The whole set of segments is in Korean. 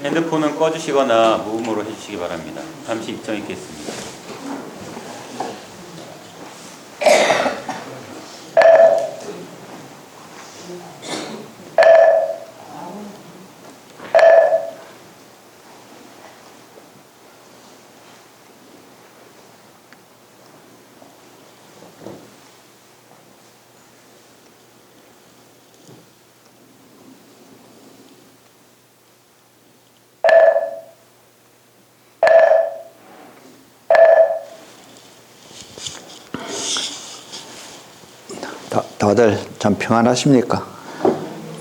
핸드폰은 꺼주시거나 무음으로 해주시기 바랍니다. 잠시 입장 있겠습니다. 다들 참 평안하십니까?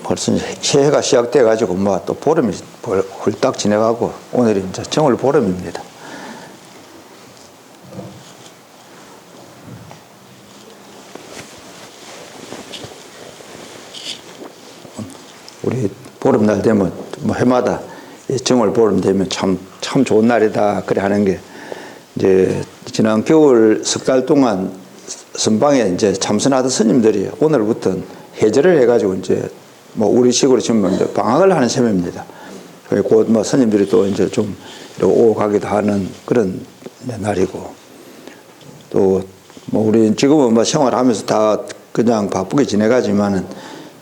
벌써 이제 새해가 시작돼 가지고 뭐 또 보름이 훌딱 지나가고 오늘이 이제 정월 보름입니다. 우리 보름날 되면 뭐 해마다 정월 보름 되면 참 좋은 날이다 그래 하는 게 이제 지난 겨울 석 달 동안 선방에 이제 참선하던 스님들이 오늘부터 해제를 해가지고 이제 뭐 우리식으로 지금 이제 방학을 하는 셈입니다. 곧 뭐 스님들이 또 이제 좀 오고 가기도 하는 그런 날이고 또 뭐 우리 지금은 뭐 생활하면서 다 그냥 바쁘게 지내가지만은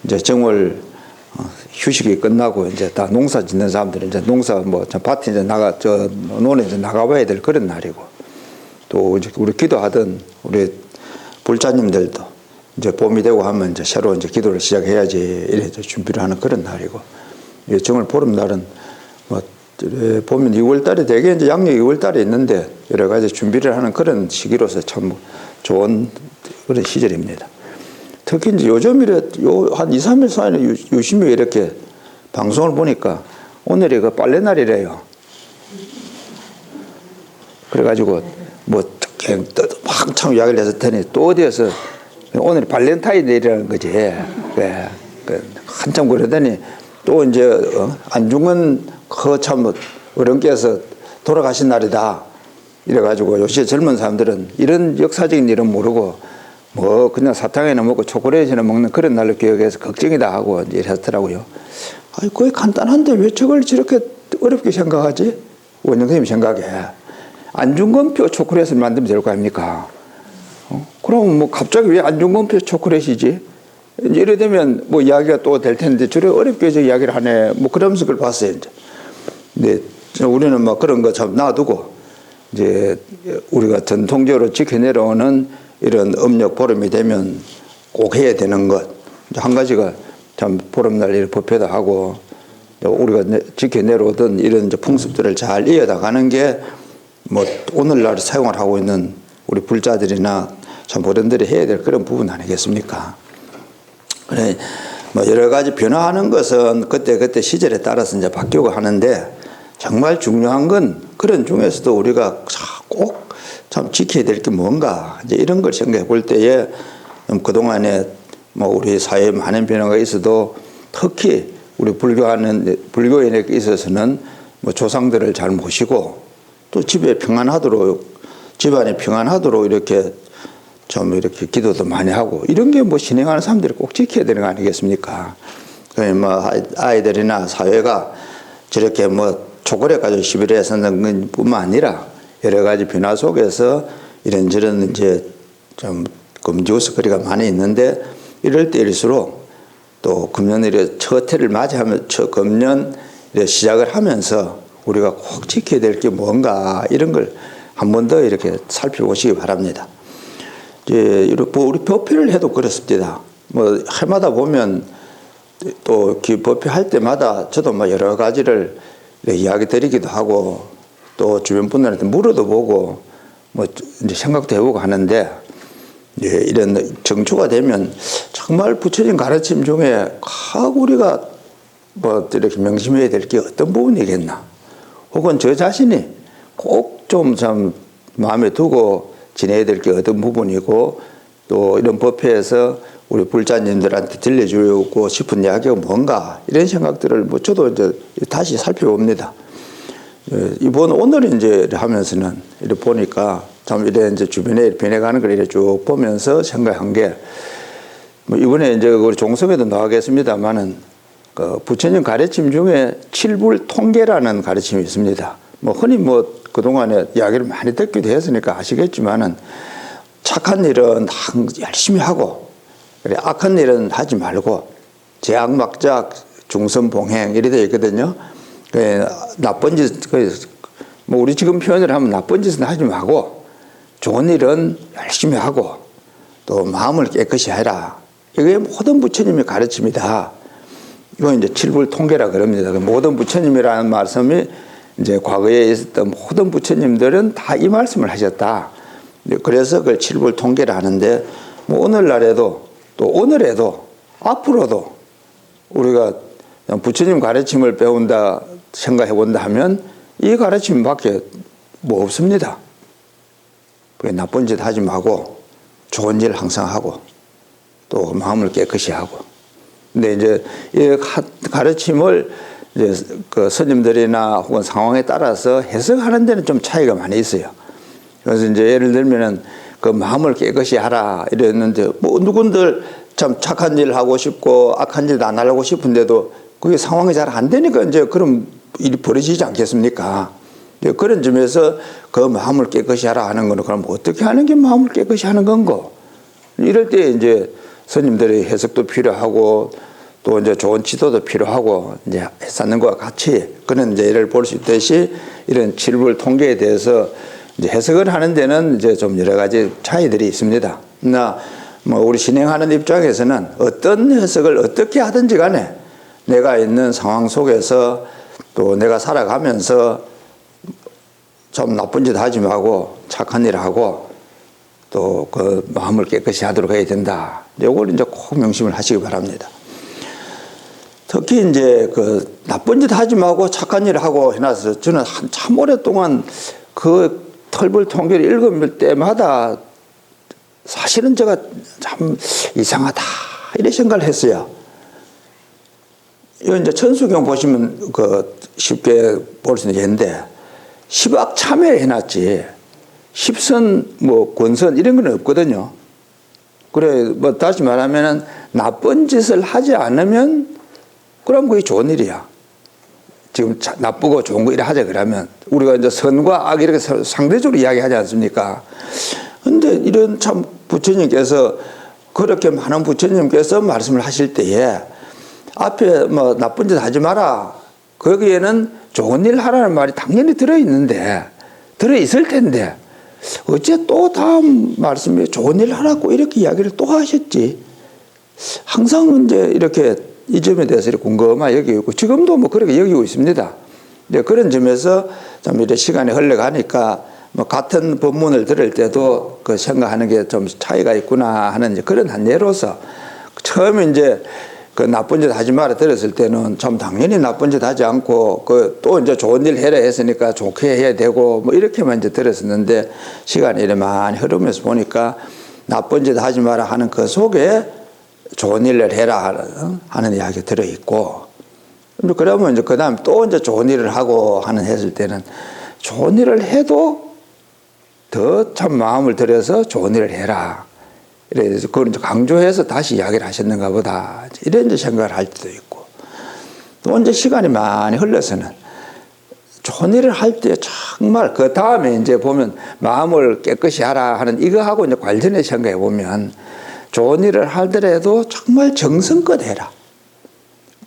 이제 정월 휴식이 끝나고 이제 다 농사 짓는 사람들은 이제 농사 뭐 밭에 이제 논에 이제 나가봐야 될 그런 날이고 또 이제 우리 기도하던 우리 불자님들도 이제 봄이 되고 하면 이제 새로 이제 기도를 시작해야지 이래 준비를 하는 그런 날이고 정월 보름날은 뭐 보면 2월달에 되게 이제 양력 2월달에 있는데 여러 가지 준비를 하는 그런 시기로서 참 좋은 그런 시절입니다. 특히 이제 요즘 이래 한 2, 3일 사이에 유심히 이렇게 방송을 보니까 오늘이 그 빨래 날이래요. 그래가지고 뭐 한참 이야기를 했을 테니 또 어디에서 오늘 발렌타인데이라는 거지. 그래. 한참 그러더니 또 이제 안중근 참 어른께서 돌아가신 날이다. 이래가지고 요새 젊은 사람들은 이런 역사적인 일은 모르고 뭐 그냥 사탕이나 먹고 초콜릿이나 먹는 그런 날로 기억해서 걱정이다 하고 이제 이랬더라고요. 아니 거의 간단한데 왜 저걸 저렇게 어렵게 생각하지? 원영 선생님 생각에. 안중근표 초콜릿을 만들면 될 거 아닙니까? 그럼 뭐 갑자기 왜 안중근표 초콜릿이지? 이제 이래 되면 뭐 이야기가 또 될 텐데 저래 어렵게 저 이야기를 하네. 뭐 그러면서 그걸 봤어요, 이제. 근데 우리는 뭐 그런 거 참 놔두고 이제 우리가 전통적으로 지켜내려오는 이런 음력 보름이 되면 꼭 해야 되는 것. 한 가지가 참 보름날 일 법회도 하고 우리가 지켜내려오던 이런 이제 풍습들을 잘 이어다 가는 게 뭐 오늘날 사용을 하고 있는 우리 불자들이나 참 어른들이 해야 될 그런 부분 아니겠습니까? 그래 뭐 여러 가지 변화하는 것은 그때 시절에 따라서 이제 바뀌고 하는데 정말 중요한 건 그런 중에서도 우리가 꼭 참 지켜야 될 게 뭔가 이제 이런 걸 생각해 볼 때에 그동안에 뭐 우리 사회에 많은 변화가 있어도 특히 우리 불교인에 있어서는 뭐 조상들을 잘 모시고 또 집안이 평안하도록 이렇게 좀 이렇게 기도도 많이 하고 이런 게 뭐 진행하는 사람들이 꼭 지켜야 되는 거 아니겠습니까? 뭐 아이들이나 사회가 저렇게 뭐 초콜릿 가지고 시비를 했었는 것뿐만 아니라 여러 가지 변화 속에서 이런저런 이제 좀 금지우스거리가 많이 있는데 이럴 때일수록 또 금년에 첫 해를 맞이하면 금년 시작을 하면서 우리가 꼭 지켜야 될 게 뭔가 이런 걸 한 번 더 이렇게 살펴보시기 바랍니다. 이제 우리 법회를 해도 그렇습니다. 뭐 해마다 보면 또 법회 할 때마다 저도 뭐 여러 가지를 이야기 드리기도 하고 또 주변 분들한테 물어도 보고 뭐 이제 생각도 해보고 하는데 이런 정초가 되면 정말 부처님 가르침 중에 우리가 뭐 이렇게 명심해야 될 게 어떤 부분이겠나? 혹은 저 자신이 꼭 좀 참 마음에 두고 지내야 될 게 어떤 부분이고 또 이런 법회에서 우리 불자님들한테 들려주고 싶은 이야기가 뭔가 이런 생각들을 뭐 저도 이제 다시 살펴봅니다. 오늘 이제 하면서는 이렇게 보니까 참 이래 이제 주변에 변해가는 걸 이렇게 쭉 보면서 생각한 게 뭐 이번에 이제 우리 종성에도 나가겠습니다만은 그 부처님 가르침 중에 칠불 통계라는 가르침이 있습니다. 뭐 흔히 뭐 그동안에 이야기를 많이 듣기도 했으니까 아시겠지만은 착한 일은 열심히 하고 그래 악한 일은 하지 말고 제약막작 중선봉행 이래 되어 있거든요. 그 나쁜 짓, 뭐 우리 지금 표현을 하면 나쁜 짓은 하지 말고 좋은 일은 열심히 하고 또 마음을 깨끗이 해라. 이게 모든 부처님의 가르침이다. 이건 이제 칠불 통계라 그럽니다. 모든 부처님이라는 말씀이 이제 과거에 있었던 모든 부처님들은 다 이 말씀을 하셨다. 그래서 그걸 칠불 통계라 하는데 뭐 오늘날에도 또 오늘에도 앞으로도 우리가 부처님 가르침을 배운다 생각해 본다 하면 이 가르침밖에 뭐 없습니다. 나쁜 짓 하지 말고 좋은 일 항상 하고 또 마음을 깨끗이 하고. 근데 이제 이 가르침을 이제 그 스님들이나 혹은 상황에 따라서 해석하는 데는 좀 차이가 많이 있어요. 그래서 이제 예를 들면은 그 마음을 깨끗이 하라 이랬는데 뭐 누군들 참 착한 일 하고 싶고 악한 일 안 하려고 싶은데도 그게 상황이 잘 안 되니까 이제 그런 일이 벌어지지 않겠습니까? 그런 점에서 그 마음을 깨끗이 하라 하는 거는 그럼 어떻게 하는 게 마음을 깨끗이 하는 건고? 이럴 때 이제 스님들의 해석도 필요하고 또 이제 좋은 지도도 필요하고 이제 했었는 것과 같이 그런 이제 예를 볼 수 있듯이 이런 칠불 통계에 대해서 이제 해석을 하는 데는 이제 좀 여러 가지 차이들이 있습니다. 나 뭐 우리 진행하는 입장에서는 어떤 해석을 어떻게 하든지 간에 내가 있는 상황 속에서 또 내가 살아가면서 좀 나쁜 짓 하지 말고 착한 일 하고 또 그 마음을 깨끗이 하도록 해야 된다. 이걸 이제 꼭 명심을 하시기 바랍니다. 특히 이제 그 나쁜 짓 하지 말고 착한 일 하고 해놔서 저는 참 오랫동안 그 털불 통계를 읽을 때마다 사실은 제가 참 이상하다 이런 생각을 했어요. 이거 이제 천수경 보시면 그 쉽게 볼 수 있는 예인데 십악 참회 해놨지 십선 뭐 권선 이런 건 없거든요. 그래 뭐 다시 말하면은 나쁜 짓을 하지 않으면 그럼 그게 좋은 일이야. 지금 나쁘고 좋은 거 이래 하자 그러면 우리가 이제 선과 악 이렇게 상대적으로 이야기하지 않습니까? 근데 이런 참 부처님께서 그렇게 많은 부처님께서 말씀을 하실 때에 앞에 뭐 나쁜 짓 하지 마라. 거기에는 좋은 일 하라는 말이 당연히 들어있는데, 들어있을 텐데, 어째 또 다음 말씀에 좋은 일 하라고 이렇게 이야기를 또 하셨지. 항상 이제 이렇게 이 점에 대해서 이렇게 궁금하게 여기고 있고, 지금도 뭐 그렇게 여기고 있습니다. 이제 그런 점에서 좀 이렇게 시간이 흘러가니까 뭐 같은 법문을 들을 때도 그 생각하는 게 좀 차이가 있구나 하는 이제 그런 한 예로서 처음에 이제 그 나쁜 짓 하지 마라 들었을 때는 참 당연히 나쁜 짓 하지 않고 그 또 이제 좋은 일 해라 했으니까 좋게 해야 되고 뭐 이렇게만 이제 들었었는데 시간이 이렇게 많이 흐르면서 보니까 나쁜 짓 하지 마라 하는 그 속에 좋은 일을 해라 하는 이야기가 들어있고 그러면 이제 그 다음 또 이제 좋은 일을 하고 하는 했을 때는 좋은 일을 해도 더 참 마음을 들여서 좋은 일을 해라. 이래서 그걸 이제 강조해서 다시 이야기를 하셨는가 보다. 이런 이제 생각을 할 때도 있고. 또 이제 시간이 많이 흘러서는 좋은 일을 할 때 정말 그 다음에 이제 보면 마음을 깨끗이 하라 하는 이거하고 이제 관련해서 생각해 보면 좋은 일을 하더라도 정말 정성껏 해라.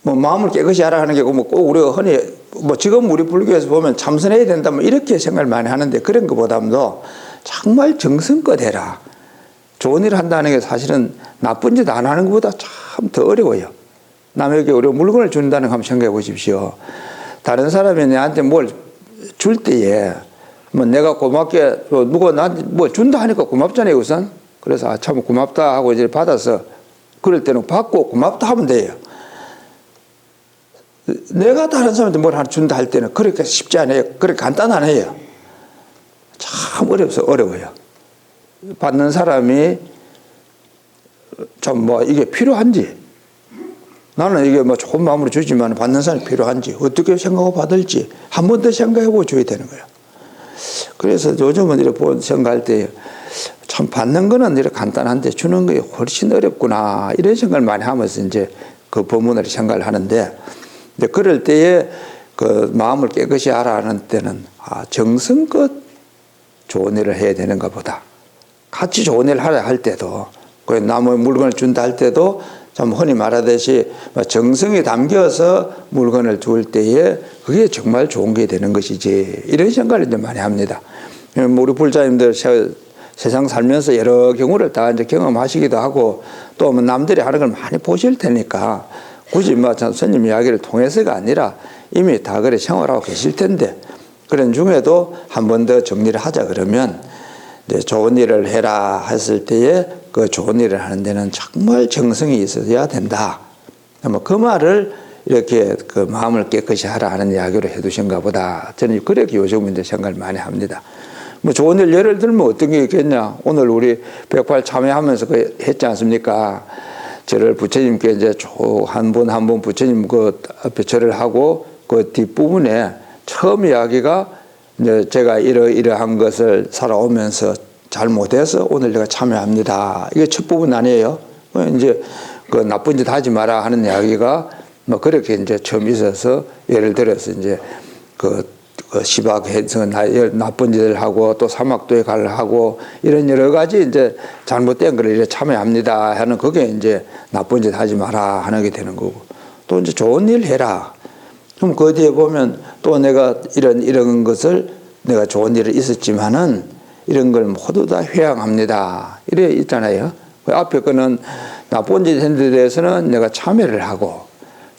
뭐 마음을 깨끗이 하라 하는 게 뭐 꼭 우리가 흔히 뭐 지금 우리 불교에서 보면 참선해야 된다 뭐 이렇게 생각을 많이 하는데 그런 것보다도 정말 정성껏 해라. 좋은 일 한다는 게 사실은 나쁜 짓 안 하는 것보다 참 더 어려워요. 남에게 우리가 물건을 준다는 거 한번 생각해 보십시오. 다른 사람이 내한테 뭘 줄 때에 뭐 내가 고맙게 누가 나한테 뭐 준다 하니까 고맙잖아요 우선. 그래서 아 참 고맙다 하고 이제 받아서 그럴 때는 받고 고맙다 하면 돼요. 내가 다른 사람한테 뭘 하나 준다 할 때는 그렇게 쉽지 않아요. 그렇게 간단 안 해요. 참 어려워요. 받는 사람이 좀 뭐 이게 필요한지 나는 이게 뭐 좋은 마음으로 주지만 받는 사람이 필요한지 어떻게 생각하고 받을지 한 번 더 생각해보고 줘야 되는 거예요. 그래서 요즘은 이렇게 생각할 때 참 받는 거는 이렇게 간단한데 주는 게 훨씬 어렵구나 이런 생각을 많이 하면서 이제 그 법문을 생각을 하는데, 근데 그럴 때에 그 마음을 깨끗이 하라 하는 때는 정성껏 좋은 일을 해야 되는가 보다. 같이 좋은 일을 하라 할 때도, 그 남의 물건을 준다 할 때도 참 흔히 말하듯이 정성이 담겨서 물건을 줄 때에 그게 정말 좋은 게 되는 것이지, 이런 생각을 이제 많이 합니다. 우리 불자님들 세상 살면서 여러 경우를 다 이제 경험하시기도 하고, 또 남들이 하는 걸 많이 보실 테니까 굳이 스님 이야기를 통해서가 아니라 이미 다 그래 생활하고 계실 텐데, 그런 중에도 한 번 더 정리를 하자 그러면, 이제 좋은 일을 해라 했을 때에 그 좋은 일을 하는 데는 정말 정성이 있어야 된다. 그 말을 이렇게 그 마음을 깨끗이 하라 하는 이야기로 해두신가 보다. 저는 그렇게 요즘 이제 생각을 많이 합니다. 좋은 일 예를 들면 어떤 게 있겠냐. 오늘 우리 108 참여하면서 그 했지 않습니까? 저를 부처님께 이제 한 분 한 분 부처님 그 앞에 절을 하고, 그 뒷부분에 처음 이야기가 이제 제가 이러한 것을 살아오면서 잘못해서 오늘 제가 참여합니다. 이게 첫 부분 아니에요. 이제 그 나쁜 짓 하지 마라 하는 이야기가 그렇게 이제 처음 있어서, 예를 들어서 이제 그 시박해서 나쁜 짓을 하고 또 사막도에 가려고 이런 여러 가지 이제 잘못된 걸 이제 참여합니다 하는, 그게 이제 나쁜 짓 하지 마라 하는 게 되는 거고, 또 이제 좋은 일 해라. 그럼 그 뒤에 보면 또 내가 이런 것을 내가 좋은 일이 있었지만은 이런 걸 모두 다 회양합니다. 이래 있잖아요. 그 앞에 거는 나쁜 짓 했는 데 대해서는 내가 참여를 하고,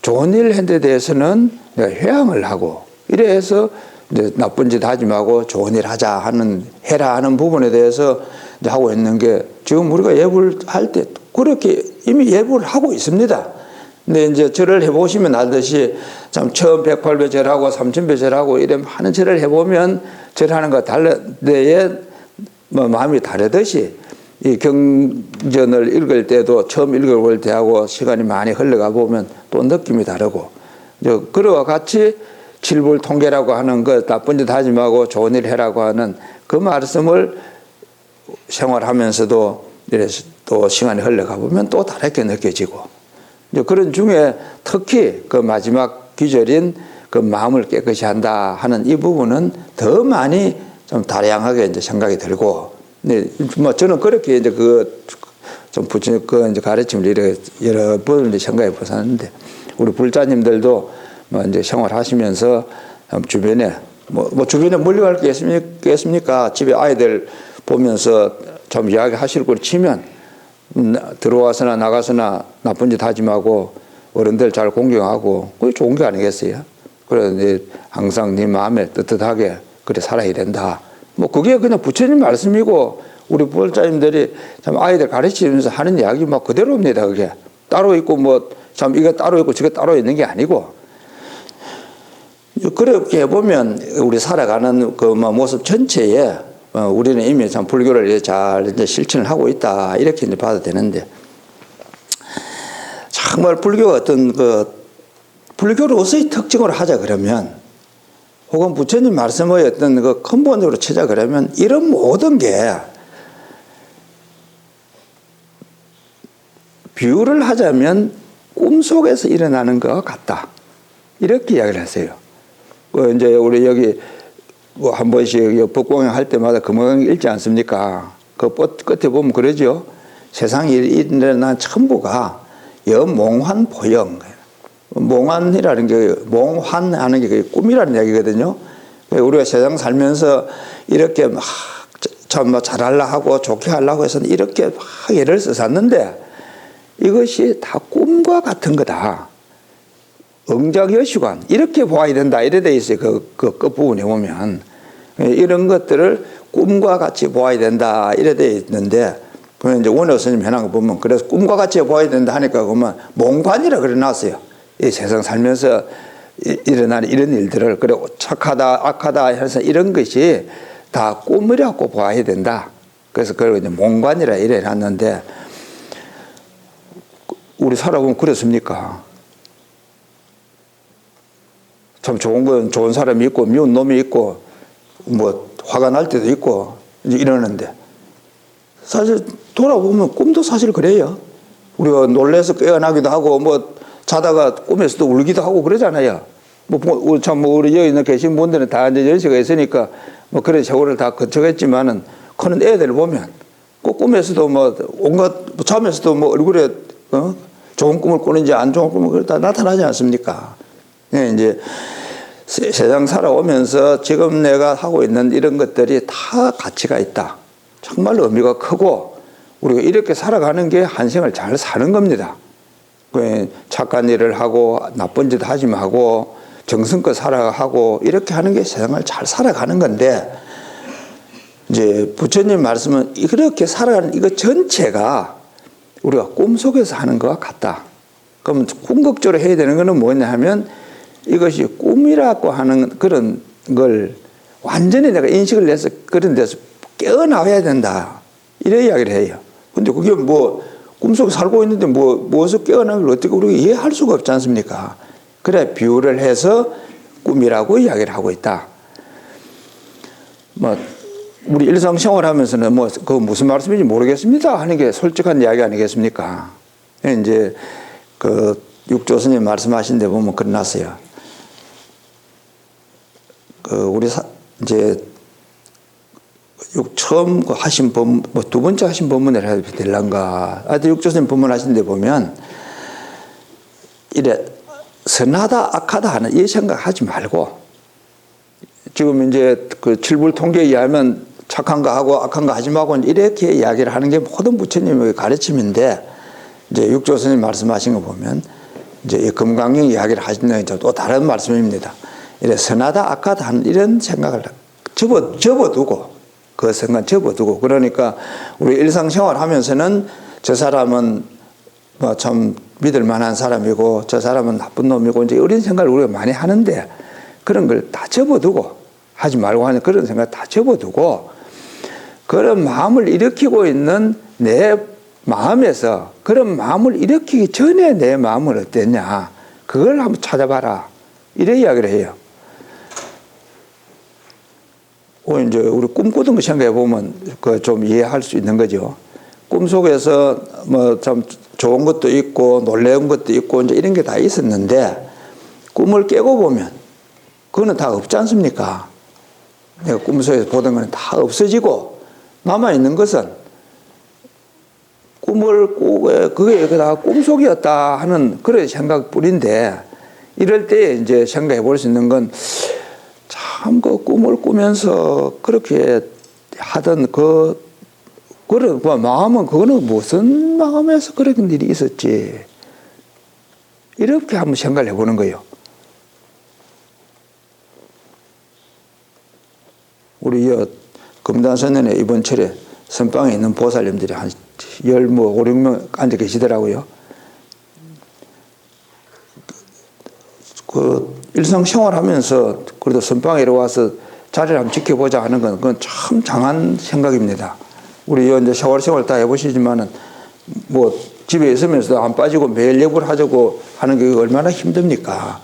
좋은 일 했는 데 대해서는 내가 회양을 하고, 이래 해서 이제 나쁜 짓 하지 말고 좋은 일 하자 하는, 해라 하는 부분에 대해서 이제 하고 있는 게, 지금 우리가 예불 할 때 그렇게 이미 예불을 하고 있습니다. 근데 이제 절을 해보시면 알듯이 참 처음 108배 절하고 3000배 절하고 이래 많은 절을 해보면 절하는 거 다른 데에 마음이 다르듯이, 이 경전을 읽을 때도 처음 읽어볼 때하고 시간이 많이 흘러가 보면 또 느낌이 다르고, 그와 같이 칠불 통계라고 하는 것, 나쁜 짓 하지 말고 좋은 일 해라고 하는 그 말씀을 생활하면서도 이래서 또 시간이 흘러가 보면 또 다르게 느껴지고, 그런 중에 특히 그 마지막 귀절인 그 마음을 깨끗이 한다 하는 이 부분은 더 많이 좀 다양하게 이제 생각이 들고, 저는 그렇게 이제 좀 부처님 이제 가르침을 여러 번 생각해 보았는데, 우리 불자님들도 이제 생활하시면서 주변에 주변에 물려갈 게 있습니까? 집에 아이들 보면서 좀 이야기하실 걸 치면, 들어와서나 나가서나 나쁜 짓 하지 말고 어른들 잘 공경하고, 그게 좋은 게 아니겠어요? 그래서 항상 네 마음에 뜨뜻하게 그래 살아야 된다. 그게 그냥 부처님 말씀이고, 우리 불자님들이 참 아이들 가르치면서 하는 이야기 그대로입니다. 그게 따로 있고 참 이거 따로 있고 저거 따로 있는 게 아니고, 그렇게 보면 우리 살아가는 그 모습 전체에 우리는 이미 참 불교를 잘 이제 실천을 하고 있다, 이렇게 이제 봐도 되는데, 정말 불교가 어떤 불교로서의 특징으로 하자 그러면, 혹은 부처님 말씀의 어떤 그 근본으로 찾아 그러면, 이런 모든 게 비유를 하자면 꿈속에서 일어나는 것 같다, 이렇게 이야기를 하세요. 이제 우리 여기 한 번씩 법공양 할 때마다 금강 읽지 않습니까? 그 끝에 보면 그러죠. 세상에 일어난 천부가 여몽환 보영. 몽환이라는 게, 몽환하는 게 꿈이라는 얘기거든요. 우리가 세상 살면서 이렇게 참 잘하려고 하고 좋게 하려고 해서 이렇게 막 애를 써놨는데, 이것이 다 꿈과 같은 거다. 응작여시관, 이렇게 보아야 된다, 이래 돼 있어요. 그 끝부분에 보면 이런 것들을 꿈과 같이 보아야 된다, 이래 돼 있는데, 그러면 이제 원효 스님 해놓은 거 보면, 그래서 꿈과 같이 보아야 된다 하니까 그러면 몽관이라 그래 놨어요. 이 세상 살면서 일어나는 이런 일들을, 그래 착하다 악하다 해서 이런 것이 다 꿈이라고 보아야 된다. 그래서 그걸 이제 몽관이라 이래 놨는데, 우리 살아보면 그렇습니까? 참 좋은 건 좋은 사람이 있고 미운 놈이 있고 화가 날 때도 있고 이러는데, 사실 돌아보면 꿈도 사실 그래요. 우리가 놀래서 깨어나기도 하고 자다가 꿈에서도 울기도 하고 그러잖아요. 우리 여기 있는 계신 분들은 다 이제 연세가 있으니까 뭐 그런 세월을 다 거쳐겠지만은 크는 애들 보면 꼭 꿈에서도 뭐 온갖 잠에서도 뭐 얼굴에 좋은 꿈을 꾸는지 안 좋은 꿈을 다 나타나지 않습니까? 예, 이제 세상 살아오면서 지금 내가 하고 있는 이런 것들이 다 가치가 있다. 정말 의미가 크고 우리가 이렇게 살아가는 게 한 생을 잘 사는 겁니다. 착한 일을 하고 나쁜 짓 하지 말고 정성껏 살아가고 이렇게 하는 게 세상을 잘 살아가는 건데 이제 부처님 말씀은 이렇게 살아가는 이거 전체가 우리가 꿈속에서 하는 것과 같다. 그러면 궁극적으로 해야 되는 것은 뭐냐 하면 이것이 꿈이라고 하는 그런 걸 완전히 내가 인식을 해서 그런 데서 깨어나와야 된다. 이런 이야기를 해요. 근데 그게 뭐 꿈속에 살고 있는데 무엇을 깨어나는 걸 어떻게 우리가 이해할 수가 없지 않습니까? 그래 비유를 해서 꿈이라고 이야기를 하고 있다. 뭐 우리 일상생활 하면서는 뭐 그 무슨 말씀인지 모르겠습니다 하는 게 솔직한 이야기 아니겠습니까? 이제 그 육조스님 말씀하신 데 보면 그러났어요. 그 우리 이제 처음 하신 법, 뭐 두 번째 하신 법문을 해야 될란가. 하여튼 육조스님 법문 하신 데 보면 이래 선하다 악하다 하는 이 생각하지 말고 지금 이제 그 칠불 통계에 의하면 착한 거 하고 악한 거 하지 말고 이렇게 이야기를 하는 게 모든 부처님의 가르침인데 이제 육조스님 말씀하신 거 보면 이제 금강경 이야기를 하시는 게 또 다른 말씀입니다. 이래 선하다 악하다 하는 이런 생각을 접어두고 그 생각 접어두고 그러니까 우리 일상생활 하면서는 저 사람은 뭐 참 믿을 만한 사람이고 저 사람은 나쁜 놈이고 이제 이런 생각을 우리가 많이 하는데 그런 걸 다 접어두고 하지 말고 하는 그런 생각 다 접어두고 그런 마음을 일으키고 있는 내 마음에서 그런 마음을 일으키기 전에 내 마음은 어땠냐 그걸 한번 찾아봐라 이래 이야기를 해요. 이제 우리 꿈꾸던 거 생각해 보면 그 좀 이해할 수 있는 거죠. 꿈속에서 뭐 참 좋은 것도 있고 놀라운 것도 있고 이제 이런 게 다 있었는데 꿈을 깨고 보면 그거는 다 없지 않습니까? 내가 꿈속에서 보던 거는 다 없어지고 남아 있는 것은 꿈을 꾸고 그게 다 꿈속이었다 하는 그런 생각뿐인데 이럴 때 이제 생각해 볼 수 있는 건 참 그 꿈을 꾸면서 그렇게 하던 그런 마음은 그거는 무슨 마음에서 그런 일이 있었지 이렇게 한번 생각을 해보는 거예요. 우리 금단선언에 이번 철에 선방에 있는 보살님들이 한 5, 6명 앉아 계시더라고요. 그 일상생활 하면서 그래도 선방에 와서 자리를 한번 지켜보자 하는 건 그건 참 장한 생각입니다. 우리 이제 세월생활 다 해보시지만은 뭐 집에 있으면서도 안 빠지고 매일 예불 하자고 하는 게 얼마나 힘듭니까?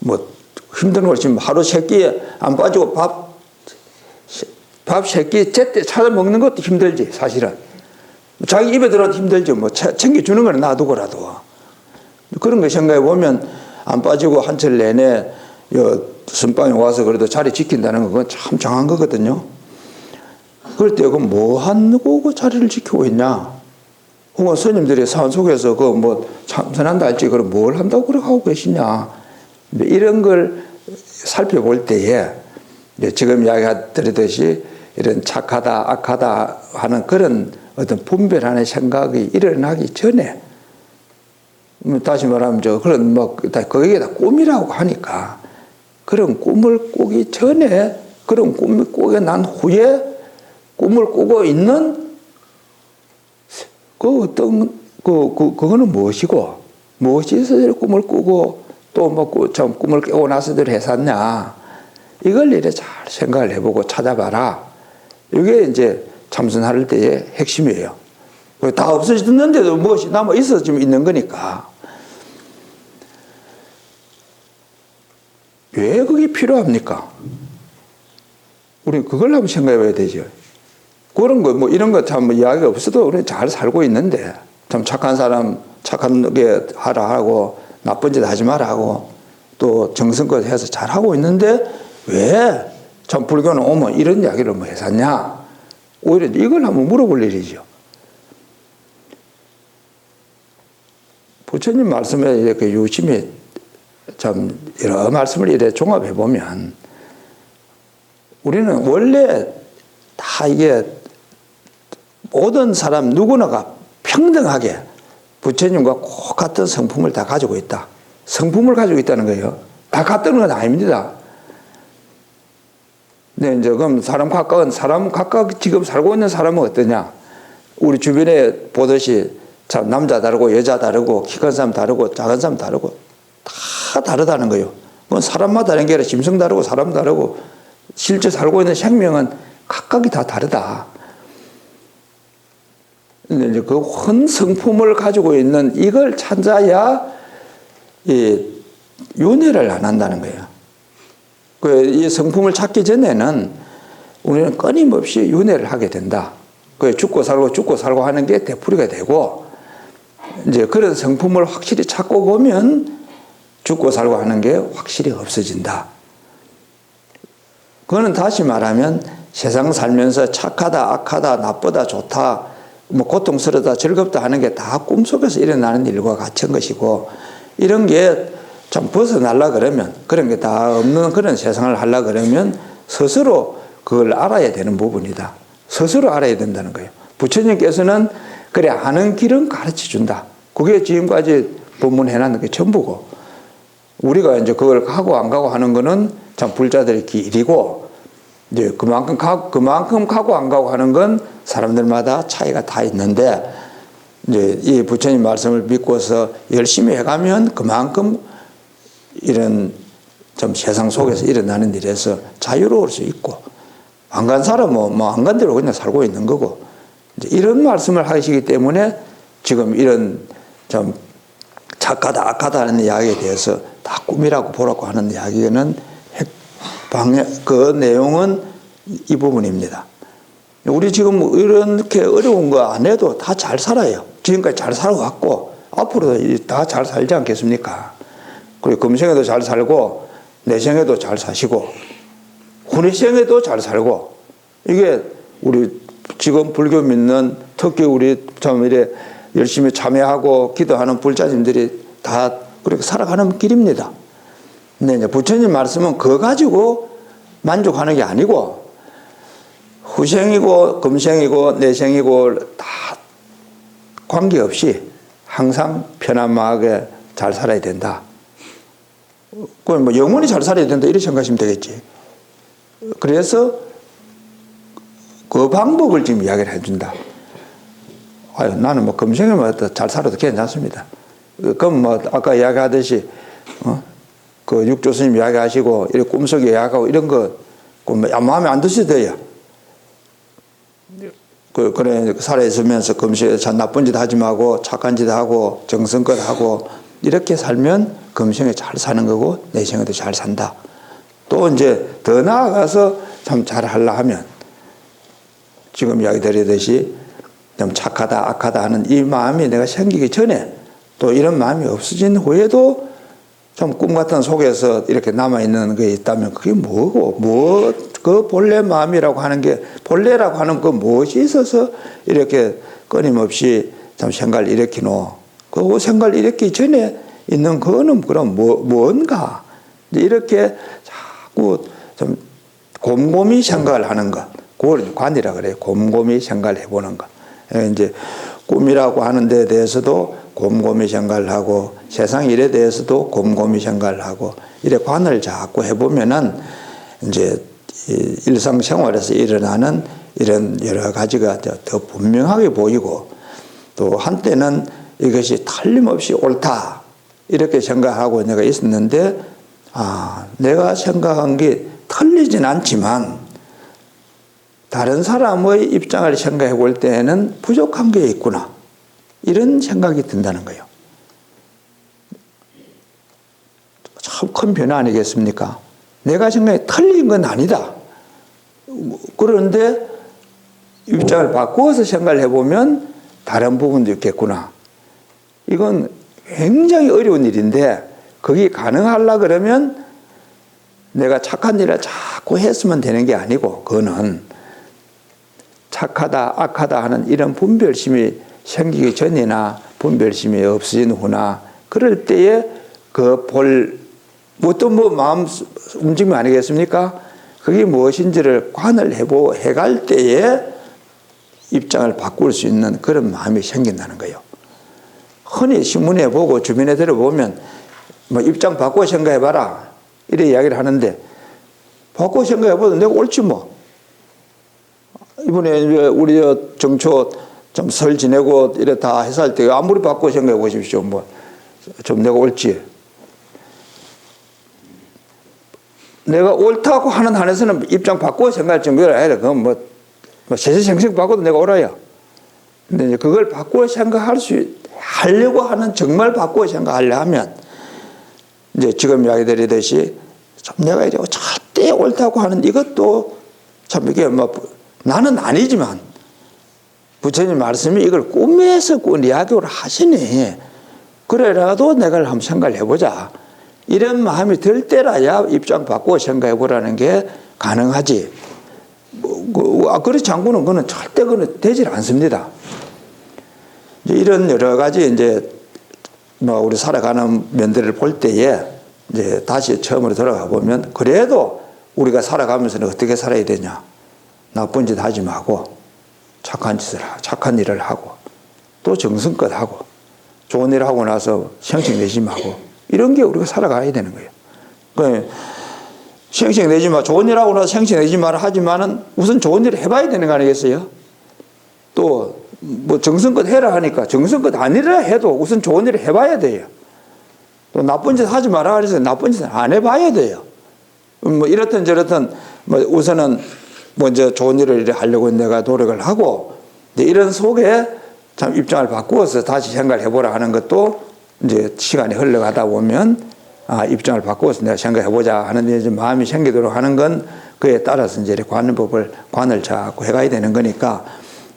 뭐 힘든 걸 지금 하루 세 끼에 안 빠지고 밥 세 끼 제때 찾아 먹는 것도 힘들지 사실은. 자기 입에 들어도 힘들죠. 뭐 챙겨주는 건 놔두고라도. 그런 거 생각해 보면 안 빠지고 한철 내내 선방에 와서 그래도 자리 지킨다는 건 그건 참 장한 거거든요. 그럴 때 그 뭐 하고 그 자리를 지키고 있냐? 혹은 스님들이 산속에서 그 뭐 참선한다 할지 그럼 뭘 한다고 그렇게 하고 계시냐? 이런 걸 살펴볼 때에 지금 이야기드리듯이 이런 착하다 악하다 하는 그런 어떤 분별하는 생각이 일어나기 전에 다시 말하면 그런 뭐 거기에 다 꿈이라고 하니까 그런 꿈을 꾸기 전에 그런 꿈을 꾸게 난 후에 꿈을 꾸고 있는 그 어떤 그거는 무엇이고 무엇이 있어서 꿈을 꾸고 또 뭐 참 꿈을 깨고 나서들 했었냐 이걸 이래 잘 생각을 해보고 찾아봐라. 이게 이제 참선할 때의 핵심이에요. 다 없어졌는데도 무엇이 남아 있어 지금 있는 거니까. 왜 그게 필요합니까? 우리 그걸 한번 생각해 봐야 되죠. 그런 거, 뭐 이런 거 참 이야기가 없어도 우리 잘 살고 있는데 참 착한 사람 착하게 하라 하고 나쁜 짓 하지 마라 하고 또 정성껏 해서 잘하고 있는데 왜 참 불교는 오면 이런 이야기를 뭐 했었냐? 오히려 이걸 한번 물어볼 일이죠. 부처님 말씀에 이렇게 유심히 참 여러 말씀을 이렇게 종합해 보면 우리는 원래 다 이게 모든 사람 누구나가 평등하게 부처님과 똑같은 성품을 다 가지고 있다. 성품을 가지고 있다는 거예요. 다 같다는 건 아닙니다. 네, 이제 그럼 사람 각각 지금 살고 있는 사람은 어떠냐? 우리 주변에 보듯이 참 남자 다르고 여자 다르고 키 큰 사람 다르고 작은 사람 다르고 다 다르다는 거예요. 뭐 사람마다 다른 게 아니라 짐승 다르고 사람 다르고 실제 살고 있는 생명은 각각이 다 다르다. 근데 이제 그 큰 성품을 가지고 있는 이걸 찾아야 이 윤회를 안 한다는 거예요. 이 성품을 찾기 전에는 우리는 끊임없이 윤회를 하게 된다. 죽고 살고 하는 게 되풀이가 되고, 이제 그런 성품을 확실히 찾고 보면 죽고 살고 하는 게 확실히 없어진다. 그거는 다시 말하면 세상 살면서 착하다, 악하다, 나쁘다, 좋다, 뭐 고통스럽다, 즐겁다 하는 게 다 꿈속에서 일어나는 일과 같은 것이고, 이런 게 참 벗어나려 그러면, 그런 게 다 없는 그런 세상을 하려 그러면 스스로 그걸 알아야 되는 부분이다. 스스로 알아야 된다는 거예요. 부처님께서는 그래 아는 길은 가르쳐 준다. 그게 지금까지 법문해놨는 게 전부고, 우리가 이제 그걸 가고 안 가고 하는 거는 참 불자들의 길이고, 이제 그만큼 가고 안 가고 하는 건 사람들마다 차이가 다 있는데, 이제 이 부처님 말씀을 믿고서 열심히 해가면 그만큼 이런 좀 세상 속에서 일어나는 일에서 자유로울 수 있고, 안 간 사람은 뭐 안 간 대로 그냥 살고 있는 거고, 이제 이런 말씀을 하시기 때문에 지금 이런 좀 착하다 악하다 하는 이야기에 대해서 다 꿈이라고 보라고 하는 이야기는 그 내용은 이 부분입니다. 우리 지금 이렇게 어려운 거 안 해도 다 잘 살아요. 지금까지 잘 살아왔고 앞으로도 다 잘 살지 않겠습니까? 그리고 금생에도 잘 살고 내생에도 잘 사시고 후내생에도 잘 살고, 이게 우리 지금 불교 믿는 특히 우리 참 이래 열심히 참여하고 기도하는 불자님들이 다 그렇게 살아가는 길입니다. 근데 이제 부처님 말씀은 그거 가지고 만족하는 게 아니고 후생이고 금생이고 내생이고 다 관계없이 항상 편안하게 잘 살아야 된다. 그건 뭐 영원히 잘 살아야 된다 이렇게 생각하시면 되겠지. 그래서 그 방법을 지금 이야기를 해준다. 아유, 나는 뭐 금생에만 잘 살아도 괜찮습니다. 그럼 뭐 아까 이야기하듯이 그 육조스님 이야기하시고 이렇게 꿈속에 이야기하고 이런 거 마음에 안 드시대요. 그래 살아있으면서 금생에 나쁜 짓 하지 말고 착한 짓 하고 정성껏 하고 이렇게 살면 금생에 잘 사는 거고 내생에도 잘 산다. 또 이제 더 나아가서 참 잘하려 하면 지금 이야기 드리듯이 좀 착하다 악하다 하는 이 마음이 내가 생기기 전에 또 이런 마음이 없어진 후에도 좀 꿈 같은 속에서 이렇게 남아있는 게 있다면 그게 뭐고 그 본래 마음이라고 하는 게 본래라고 하는 그 무엇이 있어서 이렇게 끊임없이 참 생각을 일으키노. 그 생각을 일으키기 전에 있는 그거는 그럼 뭔가 이렇게 자꾸 좀 곰곰이 생각을 하는 것, 그걸 관이라 그래요. 곰곰이 생각을 해보는 것. 이제 꿈이라고 하는 데 대해서도 곰곰이 생각을 하고 세상 일에 대해서도 곰곰이 생각을 하고 이래 관을 자꾸 해보면은 이제 일상생활에서 일어나는 이런 여러 가지가 더 분명하게 보이고, 또 한때는 이것이 틀림없이 옳다 이렇게 생각하고 내가 있었는데, 내가 생각한 게 틀리진 않지만 다른 사람의 입장을 생각해 볼 때에는 부족한 게 있구나 이런 생각이 든다는 거예요. 참 큰 변화 아니겠습니까? 내가 생각해 틀린 건 아니다. 그런데 입장을 바꾸어서 생각을 해보면 다른 부분도 있겠구나. 이건 굉장히 어려운 일인데 그게 가능하려 그러면 내가 착한 일을 자꾸 했으면 되는 게 아니고 그거는 착하다 악하다 하는 이런 분별심이 생기기 전이나 분별심이 없어진 후나 그럴 때에 그 어떤 마음 움직임 아니겠습니까? 그게 무엇인지를 관을 해갈 때에 입장을 바꿀 수 있는 그런 마음이 생긴다는 거예요. 흔히 신문에 보고 주변에 들어보면 뭐 입장 바꿔 생각해봐라 이래 이야기를 하는데 바꿔 생각해봐도 내가 옳지 뭐. 이번에 우리 정초 좀 설 지내고 이래 다 해서 할 때 아무리 바꿔 생각해 보십시오. 뭐 좀 내가 옳지. 내가 옳다고 하는 한에서는 입장 바꿔 생각할 정도가 아니라 그건 뭐 세세생생 바꿔도 내가 옳아요. 근데 이제 그걸 바꿔 하려고 하는 정말 바꿔 생각하려 하면 이제 지금 이야기 드리듯이 참 내가 이제 절대 옳다고 하는 이것도 참 이게 뭐 나는 아니지만 부처님 말씀이 이걸 꿈에서 이야기를 하시니 그래라도 내가 한번 생각을 해보자. 이런 마음이 들 때라야 입장 바꾸고 생각해 보라는 게 가능하지. 그렇지 않고는 그는 절대 그는 되질 않습니다. 이제 이런 여러 가지 이제 뭐 우리 살아가는 면들을 볼 때에 이제 다시 처음으로 돌아가 보면 그래도 우리가 살아가면서는 어떻게 살아야 되냐. 나쁜 짓 하지 말고 착한 일을 하고 또 정성껏 하고 좋은 일 하고 나서 생색내지 말고 이런 게 우리가 살아가야 되는 거예요. 그러니까 생색내지 마, 좋은 일 하고 나서 생색내지 마라 하지만은 우선 좋은 일을 해봐야 되는 거 아니겠어요? 또 뭐 정성껏 해라 하니까 정성껏 아니라 해도 우선 좋은 일을 해봐야 돼요. 또 나쁜 짓 하지 마라 그래서 나쁜 짓을 안 해봐야 돼요. 뭐 이렇든 저렇든 뭐 우선은 먼저 좋은 일을 하려고 내가 노력을 하고 이런 속에 참 입장을 바꾸어서 다시 생각을 해보라 하는 것도 이제 시간이 흘러가다 보면 입장을 바꾸어서 내가 생각해보자 하는 이제 마음이 생기도록 하는 건 그에 따라서 이제 관을 자꾸 해가야 되는 거니까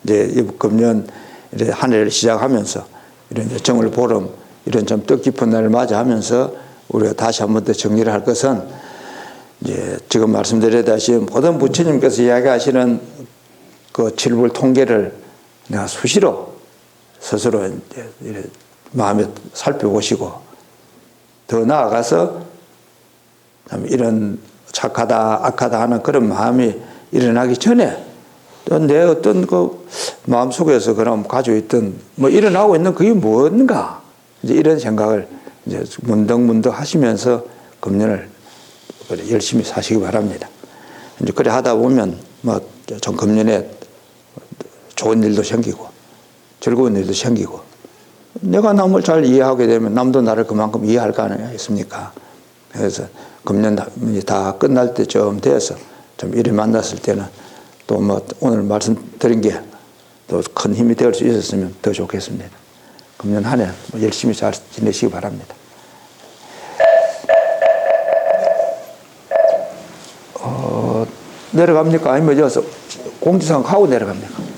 이제 금년 이제 한 해를 시작하면서 이런 정월 보름 이런 좀 뜻깊은 날을 맞이하면서 우리가 다시 한 번 더 정리를 할 것은 이제 지금 말씀드렸다시피 모든 부처님께서 이야기하시는 그 칠불 통계를 내가 수시로 스스로 이제 마음에 살펴보시고 더 나아가서 이런 착하다 악하다 하는 그런 마음이 일어나기 전에 또 내 어떤 그 마음 속에서 그럼 가지고 있던 뭐 일어나고 있는 그게 뭔가 이제 이런 생각을 이제 문득문득 하시면서 금년을 열심히 사시기 바랍니다. 이제 그래 하다 보면 뭐 좀 금년에 좋은 일도 생기고 즐거운 일도 생기고 내가 남을 잘 이해하게 되면 남도 나를 그만큼 이해할 거 아니겠습니까? 그래서 금년 다 끝날 때쯤 돼서 좀 일이 만났을 때는 또 뭐 오늘 말씀드린 게 또 큰 힘이 될 수 있었으면 더 좋겠습니다. 금년 한 해 열심히 잘 지내시기 바랍니다. 내려갑니까? 아니면 여기서 공지사항 하고 내려갑니까?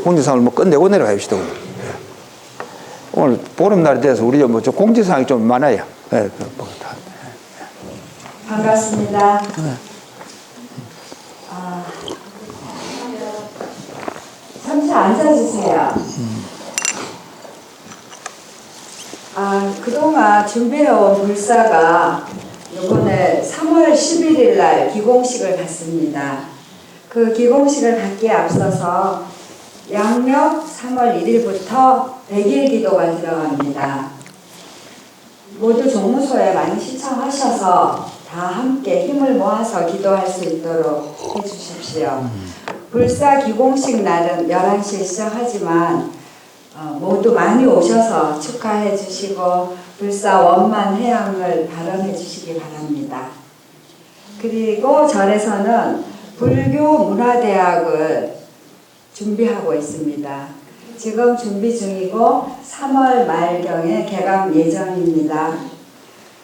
공지사항을 뭐 끝내고 내려가십시다. 오늘 보름날이 돼서 우리 뭐 공지사항이 좀 많아요. 네, 반갑습니다. 잠시 앉아주세요. 그동안 준비해온 불사가 이번에 3월 11일 날 기공식을 갖습니다. 그 기공식을 갖기에 앞서서 양력 3월 1일부터 100일 기도가 들어갑니다. 모두 종무소에 많이 신청하셔서 다 함께 힘을 모아서 기도할 수 있도록 해주십시오. 불사 기공식 날은 11시에 시작하지만 모두 많이 오셔서 축하해 주시고 불사 원만 해양을 발언해 주시기 바랍니다. 그리고 절에서는 불교 문화대학을 준비하고 있습니다. 지금 준비 중이고 3월 말경에 개강 예정입니다.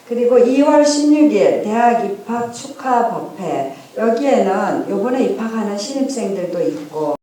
그리고 2월 16일 대학 입학 축하 법회, 여기에는 이번에 입학하는 신입생들도 있고